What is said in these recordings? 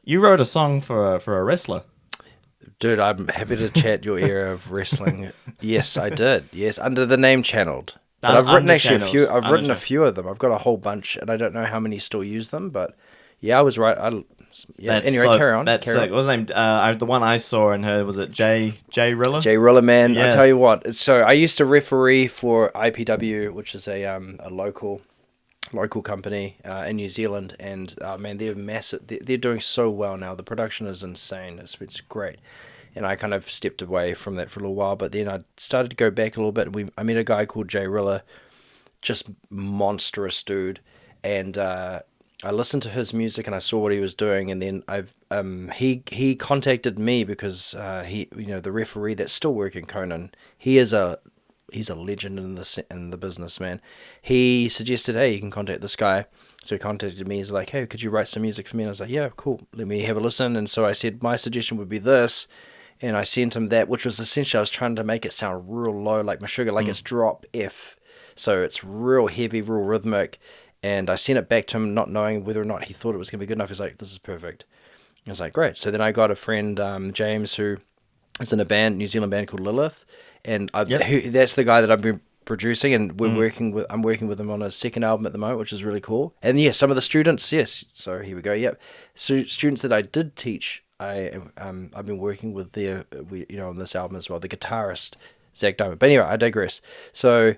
You wrote a song for a wrestler. Dude, I'm happy to chat your era of wrestling. Yes, I did. Yes, under the name Channeled. But I've written Under actually a channels. few. I've written a few of them. I've got a whole bunch, and I don't know how many still use them. But yeah, I was right. Yeah. That's Anyway, so, carry on. That's Carry on. what was his name? The one I saw in her, was it Jay Rilla? Jay Rilla, man. I Yeah. tell you what. So I used to referee for IPW, which is a local company in New Zealand, and man, they're massive. They're doing so well now. The production is insane. It's great. And I kind of stepped away from that for a little while, but then I started to go back a little bit. I met a guy called Jay Rilla, just monstrous dude, and I listened to his music and I saw what he was doing, and then he contacted me because the referee that's still working, Conan, he's a legend in the business, man. He suggested, hey, you can contact this guy. So he contacted me. He's like, hey, could you write some music for me? And I was like, yeah, cool. Let me have a listen. And so I said my suggestion would be this. And I sent him that, which was essentially I was trying to make it sound real low, like Meshuggah, like it's drop F. So it's real heavy, real rhythmic. And I sent it back to him, not knowing whether or not he thought it was going to be good enough. He's like, this is perfect. I was like, great. So then I got a friend, James, who is in a New Zealand band called Lilith. And that's the guy that I've been producing, and I'm working with him on a second album at the moment, which is really cool. And yeah, some of the students, yes. So here we go. Yep. So students that I did teach, I've been working with on this album as well. The guitarist Zach Diamond. But anyway, I digress. So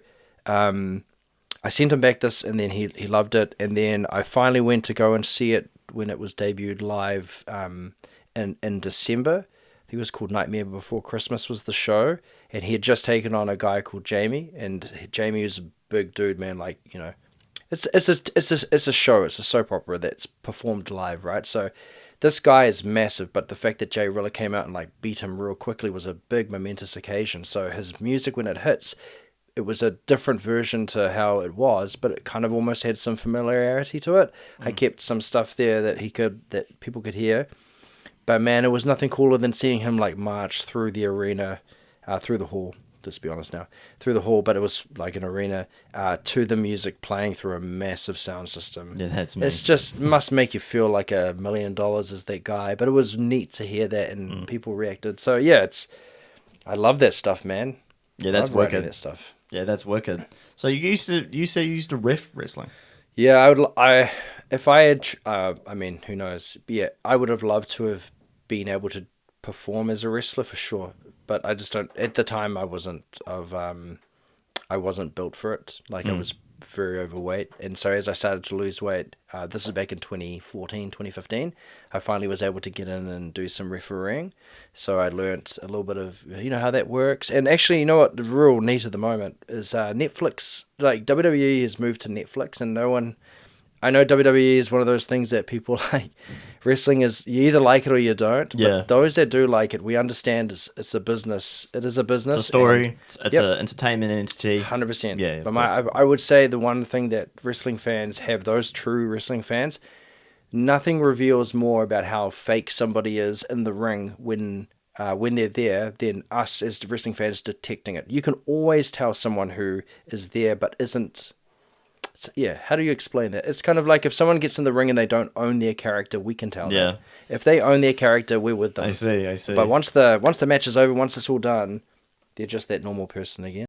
I sent him back this, and then he loved it, and then I finally went to go and see it when it was debuted live in December. I think it was called Nightmare Before Christmas was the show, and he had just taken on a guy called Jamie, and Jamie was a big dude, man. Like, it's a show, it's a soap opera that's performed live, right? So this guy is massive, but the fact that Jay Rilla came out and like beat him real quickly was a big momentous occasion. So his music, when it hits, it was a different version to how it was, but it kind of almost had some familiarity to it. I kept some stuff there that people could hear. But man, it was nothing cooler than seeing him like march through the arena, through the hall, just to be honest now, through the hall, but it was like an arena, to the music playing through a massive sound system. Yeah, that's me. It's just must make you feel like $1 million is that guy, but it was neat to hear that and people reacted. So yeah, I love that stuff, man. Yeah, that's I love writing wicked. that stuff. Yeah, that's wicked. So you say you used to riff wrestling. Yeah, if I had, I mean, who knows? But yeah, I would have loved to have been able to perform as a wrestler for sure, but I just don't. At the time, I wasn't built for it. Like I was very overweight, and so as I started to lose weight, this is back in 2014, 2015, I finally was able to get in and do some refereeing. So I learnt a little bit of how that works. And actually, you know what the real neat at the moment is, Netflix. Like WWE has moved to Netflix, and no one. I know WWE is one of those things that people like. Wrestling is, you either like it or you don't. Yeah. But those that do like it, we understand it's a business. It is a business. It's a story. It's Yep. an entertainment entity. 100%. Yeah, of But course. I would say the one thing that wrestling fans have, those true wrestling fans, nothing reveals more about how fake somebody is in the ring when they're there than us as wrestling fans detecting it. You can always tell someone who is there but isn't. Yeah, how do you explain that? It's kind of like if someone gets in the ring and they don't own their character, we can tell. Yeah. That. If they own their character, we're with them. I see. But once the match is over, once it's all done, they're just that normal person again.